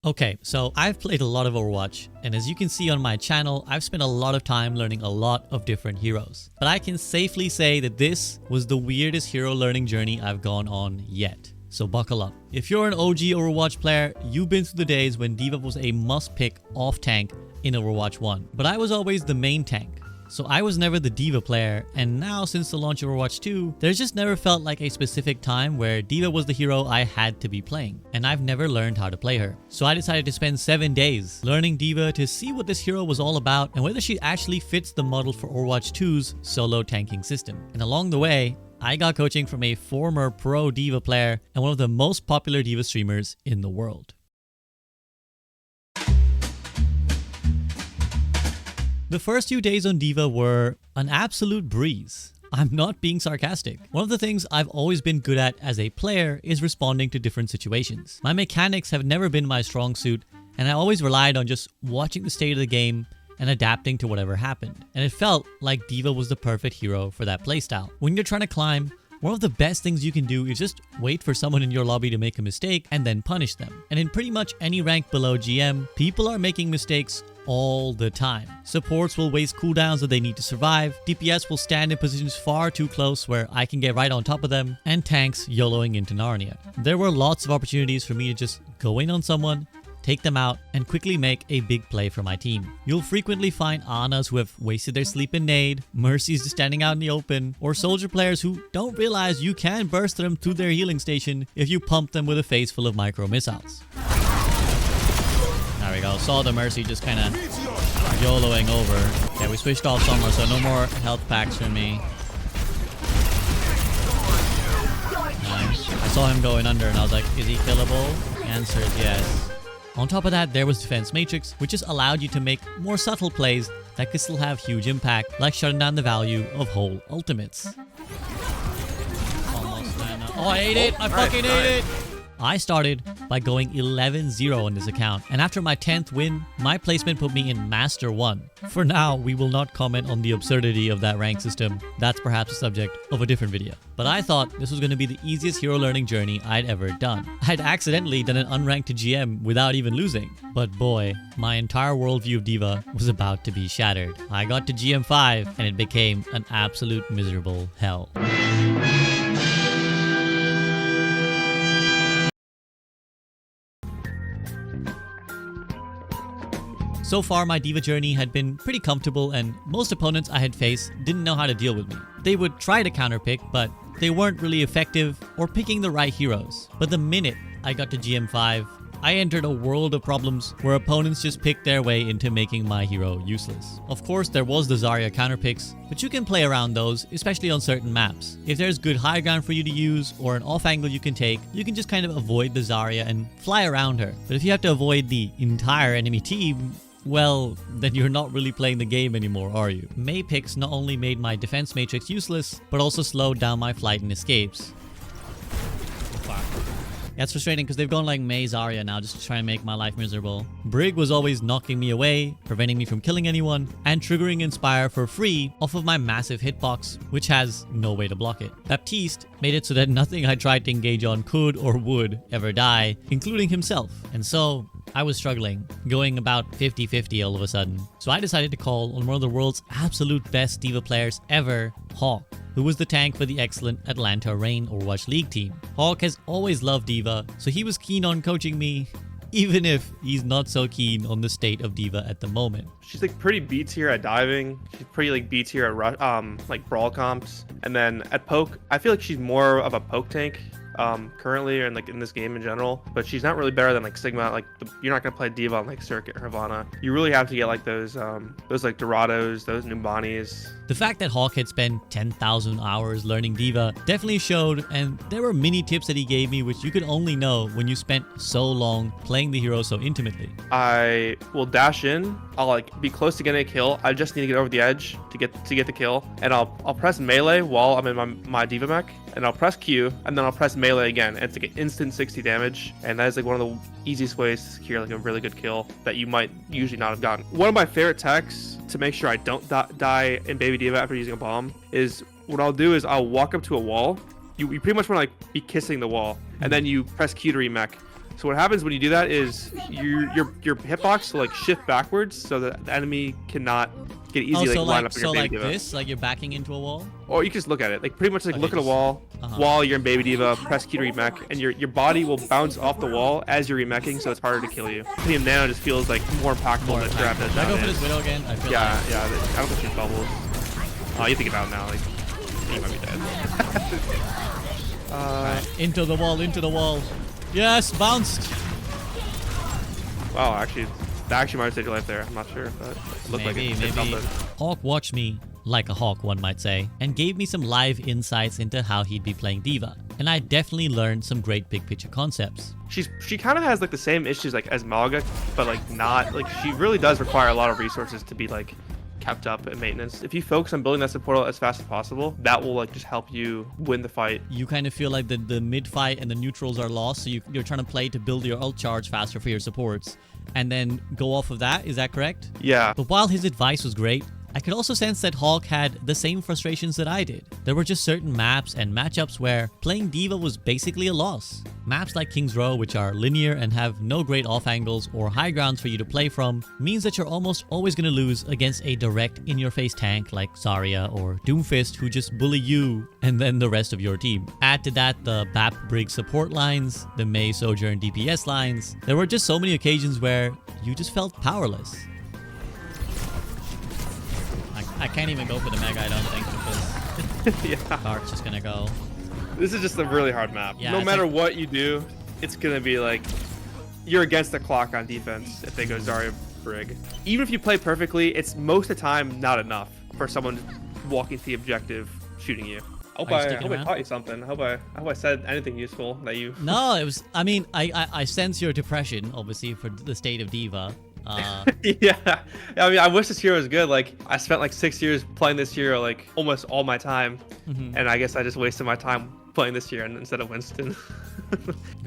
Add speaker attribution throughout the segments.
Speaker 1: Okay, so I've played a lot of Overwatch, and as you can see on my channel, I've spent a lot of time learning a lot of different heroes. But I can safely say that this was the weirdest hero learning journey I've gone on yet. So buckle up. If you're an OG Overwatch player, you've been through the days when D.Va was a must-pick off-tank in Overwatch 1. But I was always the main tank. So I was never the D.Va player, and now since the launch of Overwatch 2, there's just never felt like a specific time where D.Va was the hero I had to be playing, and I've never learned how to play her. So I decided to spend 7 days learning D.Va to see what this hero was all about and whether she actually fits the model for Overwatch 2's solo tanking system. And along the way, I got coaching from a former pro D.Va player and one of the most popular D.Va streamers in the world. The first few days on D.Va were an absolute breeze. I'm not being sarcastic. One of the things I've always been good at as a player is responding to different situations. My mechanics have never been my strong suit, and I always relied on just watching the state of the game and adapting to whatever happened. And it felt like D.Va was the perfect hero for that playstyle. When you're trying to climb, one of the best things you can do is just wait for someone in your lobby to make a mistake and then punish them. And in pretty much any rank below GM, people are making mistakes all the time. Supports will waste cooldowns that they need to survive, DPS will stand in positions far too close where I can get right on top of them, and tanks YOLOing into Narnia. There were lots of opportunities for me to just go in on someone, take them out, and quickly make a big play for my team. You'll frequently find Anas who have wasted their sleep in nade, Mercies just standing out in the open, or soldier players who don't realize you can burst them to their healing station if you pump them with a face full of micro missiles. There we go, saw the Mercy just kind of YOLOing over. Yeah, we switched off Summer, so no more health packs for me. Nice. I saw him going under and I was like, is he killable? The answer is yes. On top of that, there was Defense Matrix, which just allowed you to make more subtle plays that could still have huge impact, like shutting down the value of whole ultimates. Almost ran out. Oh, I ate it! I fucking ate it! I started by going 11-0 on this account, and after my 10th win, my placement put me in Master 1. For now, we will not comment on the absurdity of that rank system. That's perhaps the subject of a different video. But I thought this was going to be the easiest hero learning journey I'd ever done. I'd accidentally done an unranked to GM without even losing. But boy, my entire worldview of D.Va was about to be shattered. I got to GM5 and it became an absolute miserable hell. So far, my D.Va journey had been pretty comfortable, and most opponents I had faced didn't know how to deal with me. They would try to counterpick, but they weren't really effective or picking the right heroes. But the minute I got to GM5, I entered a world of problems where opponents just picked their way into making my hero useless. Of course, there was the Zarya counterpicks, but you can play around those, especially on certain maps. If there's good high ground for you to use or an off angle you can take, you can just kind of avoid the Zarya and fly around her. But if you have to avoid the entire enemy team, well, then you're not really playing the game anymore, are you? Mei picks not only made my defense matrix useless, but also slowed down my flight and escapes. Yeah, it's frustrating because they've gone like Mei Zarya now just to try and make my life miserable. Brig was always knocking me away, preventing me from killing anyone, and triggering Inspire for free off of my massive hitbox, which has no way to block it. Baptiste made it so that nothing I tried to engage on could or would ever die, including himself. And so I was struggling, going about 50-50 all of a sudden. So I decided to call on one of the world's absolute best D.Va players ever, Hawk, who was the tank for the excellent Atlanta Reign Overwatch League team. Hawk has always loved D.Va, so he was keen on coaching me, even if he's not so keen on the state of D.Va at the moment.
Speaker 2: She's like pretty B tier at diving. She's pretty like B tier at like brawl comps. And then at poke, I feel like she's more of a poke tank currently, and like in this game in general, but she's not really better than like Sigma. Like you're not gonna play D.Va on like Circuit or Havana. You really have to get like those like Dorados, those Numbanis.
Speaker 1: The fact that Hawk had spent 10,000 hours learning D.Va definitely showed, and there were many tips that he gave me which you could only know when you spent so long playing the hero so intimately.
Speaker 2: I will dash in, I'll like be close to getting a kill. I just need to get over the edge to get the kill, and I'll press melee while I'm in my D.Va mech, and I'll press Q, and then I'll press melee again, and it's like an instant 60 damage, and that is like one of the easiest ways to secure like a really good kill that you might usually not have gotten. One of my favorite techs to make sure I don't die in Baby D.Va after using a bomb is what I'll do is I'll walk up to a wall. You pretty much want to like be kissing the wall, and then you press Q to remech. So what happens when you do that is your hitbox will like shift backwards so that the enemy cannot get easy
Speaker 1: so
Speaker 2: line up in your
Speaker 1: like
Speaker 2: baby D.Va.
Speaker 1: this, like you're backing into a wall.
Speaker 2: Or you can just look at it, like pretty much like
Speaker 1: Okay,
Speaker 2: look at a
Speaker 1: just-
Speaker 2: wall while you're in baby D.Va, press Q to remech, and your body will bounce off the wall as you're remeching, so it's harder to kill you. Premium Nano just feels like more impactful than grab that.
Speaker 1: Should I go for this Widow again? I feel
Speaker 2: Yeah,
Speaker 1: like...
Speaker 2: yeah. I don't think she's bubbles. Oh, you think about it now, like you might be dead.
Speaker 1: Right, into the wall, into the wall. Yes, bounced.
Speaker 2: Wow, actually, that actually might have saved your life there. I'm not sure, but it looked like it did
Speaker 1: Maybe.
Speaker 2: something.
Speaker 1: Hawk watched me, like a hawk one might say, and gave me some live insights into how he'd be playing D.Va. And I definitely learned some great big picture concepts.
Speaker 2: She kind of has like the same issues like as Malga, but like not like she really does require a lot of resources to be like kept up and maintenance. If you focus on building that support as fast as possible, that will like just help you win the fight.
Speaker 1: You kind of feel like the mid fight and the neutrals are lost, so you're trying to play to build your ult charge faster for your supports, and then go off of that. Is that correct?
Speaker 2: Yeah.
Speaker 1: But while his advice was great, I could also sense that Hawk had the same frustrations that I did. There were just certain maps and matchups where playing D.Va was basically a loss. Maps like King's Row, which are linear and have no great off angles or high grounds for you to play from, means that you're almost always going to lose against a direct in-your-face tank like Zarya or Doomfist, who just bully you and then the rest of your team. Add to that the BAP Brig support lines, the Mei Sojourn DPS lines. There were just so many occasions where you just felt powerless. I can't even go for the mega, I don't think, because
Speaker 2: Yeah.
Speaker 1: Dark's just gonna go.
Speaker 2: This is just a really hard map.
Speaker 1: Yeah,
Speaker 2: No
Speaker 1: it's
Speaker 2: matter
Speaker 1: like-
Speaker 2: what you do, it's gonna be like you're against the clock on defense if they go Zarya Brig. Even if you play perfectly, it's most of the time not enough for someone walking to the objective shooting you. I hope
Speaker 1: Are you
Speaker 2: I
Speaker 1: sticking around?
Speaker 2: taught you something. I hope I said anything useful that you.
Speaker 1: No, it was, I mean, I sense your depression, obviously, for the state of D.Va.
Speaker 2: Yeah, I mean, I wish this hero was good. Like, I spent like 6 years playing this hero, like almost all my time, and I guess I just wasted my time playing this hero instead of Winston.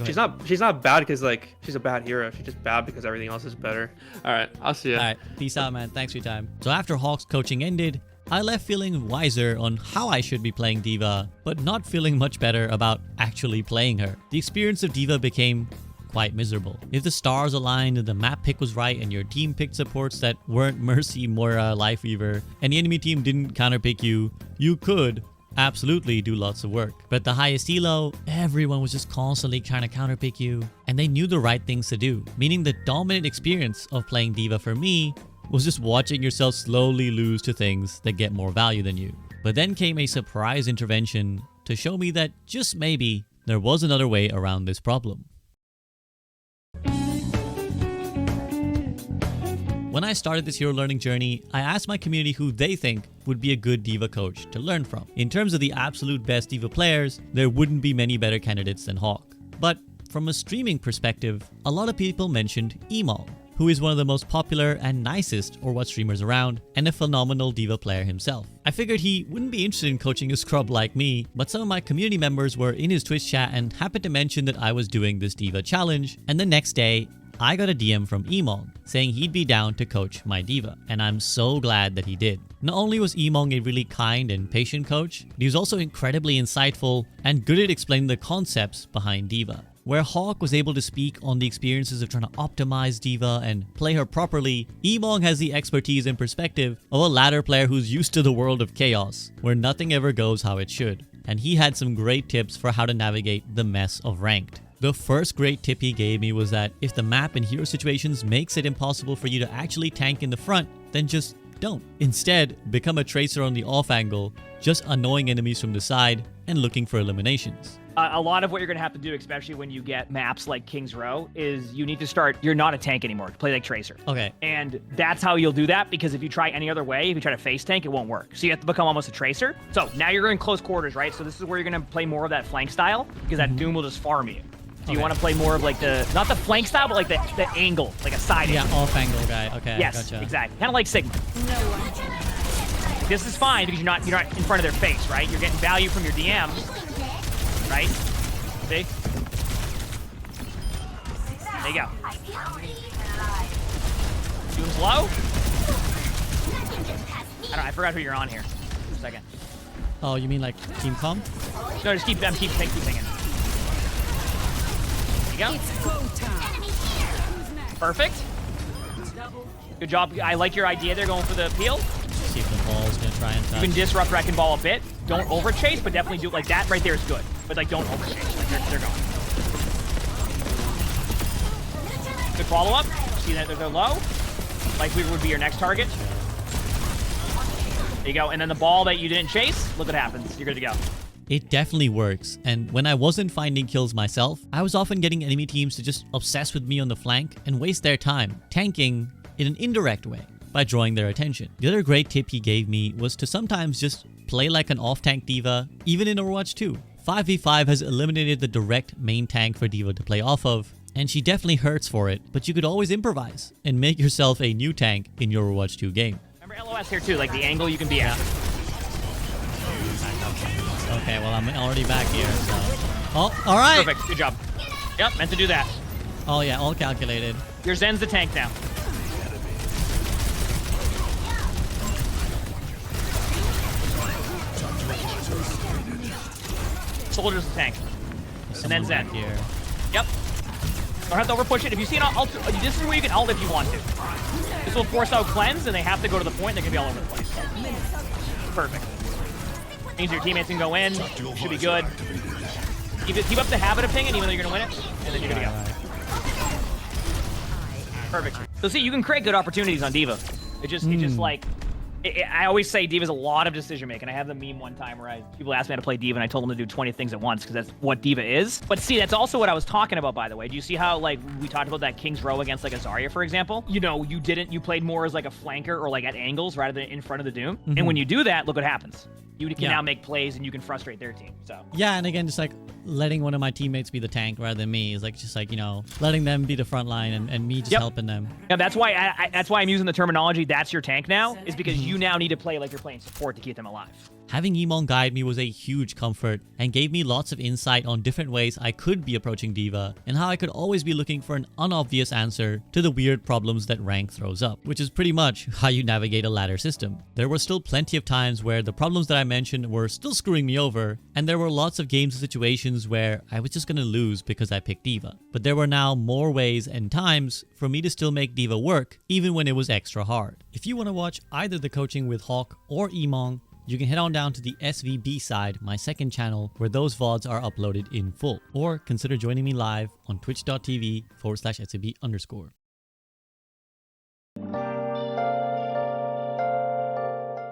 Speaker 2: She's not bad because like she's a bad hero. She's just bad because everything else is better. All right, I'll see you.
Speaker 1: All right, peace out, man. Thanks for your time. So after Hawk's coaching ended, I left feeling wiser on how I should be playing D.Va, but not feeling much better about actually playing her. The experience of D.Va became quite miserable. If the stars aligned and the map pick was right and your team picked supports that weren't Mercy, Moira, Lifeweaver, and the enemy team didn't counterpick you, you could absolutely do lots of work. But the highest elo, everyone was just constantly trying to counterpick you, and they knew the right things to do, meaning the dominant experience of playing D.Va for me was just watching yourself slowly lose to things that get more value than you. But then came a surprise intervention to show me that just maybe there was another way around this problem. When I started this hero learning journey, I asked my community who they think would be a good D.Va coach to learn from. In terms of the absolute best D.Va players, there wouldn't be many better candidates than Hawk. But from a streaming perspective, a lot of people mentioned Emol, who is one of the most popular and nicest or what streamers around, and a phenomenal D.Va player himself. I figured he wouldn't be interested in coaching a scrub like me, but some of my community members were in his Twitch chat and happened to mention that I was doing this D.Va challenge, and the next day, I got a DM from Emong saying he'd be down to coach my D.Va, and I'm so glad that he did. Not only was Emong a really kind and patient coach, but he was also incredibly insightful and good at explaining the concepts behind D.Va. Where Hawk was able to speak on the experiences of trying to optimize D.Va and play her properly, Emong has the expertise and perspective of a ladder player who's used to the world of chaos, where nothing ever goes how it should. And he had some great tips for how to navigate the mess of ranked. The first great tip he gave me was that if the map in hero situations makes it impossible for you to actually tank in the front, then just don't. Instead, become a tracer on the off angle, just annoying enemies from the side and looking for eliminations.
Speaker 3: A lot of what you're going to have to do, especially when you get maps like King's Row, is you need to start, you're not a tank anymore, play like Tracer.
Speaker 1: Okay.
Speaker 3: And that's how you'll do that, because if you try any other way, if you try to face tank, it won't work. So you have to become almost a Tracer. So now you're in close quarters, right? So this is where you're going to play more of that flank style, because that Doom will just farm you. So you want to play more of like the, not the flank style, but like the angle, like a side
Speaker 1: Yeah,
Speaker 3: angle.
Speaker 1: off angle guy. Okay,
Speaker 3: Yes,
Speaker 1: gotcha.
Speaker 3: exactly. Kind of like Sigma. This is fine because you're not in front of their face, right? You're getting value from your DM, right? See? There you go. Doom's low. I forgot who you're on here. Just a second.
Speaker 1: Oh, you mean like Team Com?
Speaker 3: No, just keep thinking. There you go. Perfect. Good job. I like your idea there, going for the peel.
Speaker 1: See if the ball's gonna try and touch.
Speaker 3: You can disrupt Wrecking Ball a bit. Don't over-chase, but definitely do it like that right there is good. But like, don't over-chase. Like, they're gone. Good follow-up. See that they're low. Likely would be your next target. There you go. And then the ball that you didn't chase, look what happens. You're good to go.
Speaker 1: It definitely works, and when I wasn't finding kills myself, I was often getting enemy teams to just obsess with me on the flank and waste their time, tanking in an indirect way by drawing their attention. The other great tip he gave me was to sometimes just play like an off-tank D.Va, even in Overwatch 2. 5v5 has eliminated the direct main tank for D.Va to play off of, and she definitely hurts for it, but you could always improvise and make yourself a new tank in your Overwatch 2 game.
Speaker 3: Remember LOS here too, like the angle you can be at.
Speaker 1: Okay, well, I'm already back here, so... Oh, all right!
Speaker 3: Perfect, good job. Yep, meant to do that.
Speaker 1: Oh, yeah, all calculated.
Speaker 3: Your Zen's the tank now. Soldier's the tank. And then Zen.
Speaker 1: Here.
Speaker 3: Yep. Don't have to overpush it. If you see an ult, this is where you can ult if you want to. This will force out cleanse, and they have to go to the point. They're gonna be all over the place. Perfect. Means your teammates can go in. Should be good. Keep up the habit of pinging, even though you're gonna win it, and then you're gonna go. Perfect. So see, you can create good opportunities on D.Va. It just like. I always say D.Va's a lot of decision making. I have the meme one time where people asked me how to play D.Va, and I told them to do 20 things at once because that's what D.Va is. But see, that's also what I was talking about, by the way. Do you see how, like, we talked about that King's Row against, like, a Zarya, for example? You know, you played more as, like, a flanker or, like, at angles rather than in front of the Doom. And when you do that, look what happens. You can now make plays and you can frustrate their team. So
Speaker 1: yeah, and again, just like letting one of my teammates be the tank rather than me is like just like, you know, letting them be the front line and me just helping them.
Speaker 3: Yeah, that's why I'm using the terminology "that's your tank" now, is because you now need to play like you're playing support to keep them alive.
Speaker 1: Having Emon guide me was a huge comfort and gave me lots of insight on different ways I could be approaching D.Va and how I could always be looking for an unobvious answer to the weird problems that rank throws up, which is pretty much how you navigate a ladder system. There were still plenty of times where the problems that I mentioned were still screwing me over, and there were lots of games and situations where I was just gonna lose because I picked D.Va. But there were now more ways and times for me to still make D.Va work, even when it was extra hard. If you want to watch either the coaching with Hawk or Emon, you can head on down to the SVB side, my second channel, where those VODs are uploaded in full. Or consider joining me live on twitch.tv/SVB_.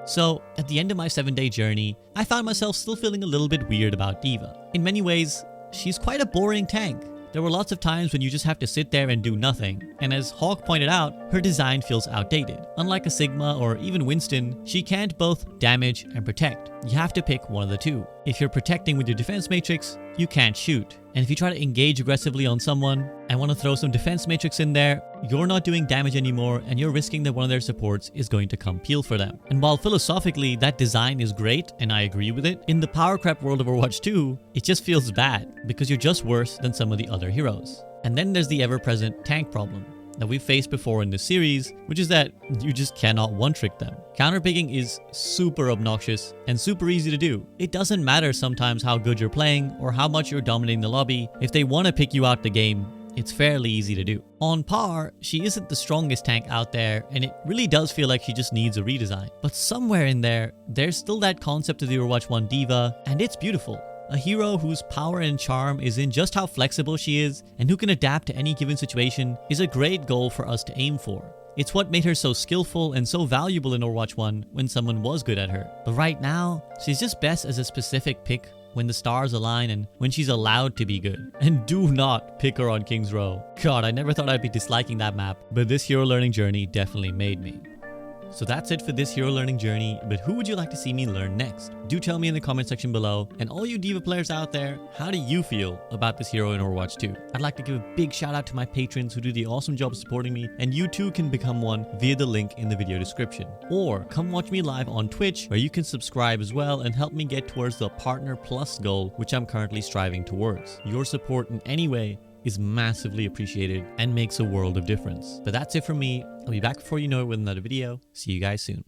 Speaker 1: So, at the end of my 7-day journey, I found myself still feeling a little bit weird about D.Va. In many ways, she's quite a boring tank. There were lots of times when you just have to sit there and do nothing, and as Hawk pointed out, her design feels outdated. Unlike a Sigma or even Winston, she can't both damage and protect. You have to pick one of the two. If you're protecting with your defense matrix, you can't shoot. And if you try to engage aggressively on someone and want to throw some defense matrix in there, you're not doing damage anymore and you're risking that one of their supports is going to come peel for them. And while philosophically that design is great and I agree with it, in the power creep world of Overwatch 2, it just feels bad because you're just worse than some of the other heroes. And then there's the ever-present tank problem that we've faced before in this series, which is that you just cannot one-trick them. Counterpicking is super obnoxious and super easy to do. It doesn't matter sometimes how good you're playing or how much you're dominating the lobby. If they want to pick you out the game, it's fairly easy to do. On par, she isn't the strongest tank out there, and it really does feel like she just needs a redesign. But somewhere in there, there's still that concept of the Overwatch 1 D.Va, and it's beautiful. A hero whose power and charm is in just how flexible she is and who can adapt to any given situation is a great goal for us to aim for. It's what made her so skillful and so valuable in Overwatch 1 when someone was good at her. But right now, she's just best as a specific pick when the stars align and when she's allowed to be good. And do not pick her on King's Row. God, I never thought I'd be disliking that map, but this hero learning journey definitely made me. So that's it for this hero learning journey, but who would you like to see me learn next? Do tell me in the comment section below, and all you D.Va players out there, how do you feel about this hero in Overwatch 2? I'd like to give a big shout out to my patrons who do the awesome job supporting me, and you too can become one via the link in the video description. Or come watch me live on Twitch, where you can subscribe as well and help me get towards the Partner Plus goal, which I'm currently striving towards. Your support in any way is massively appreciated and makes a world of difference. But that's it from me. I'll be back before you know it with another video. See you guys soon.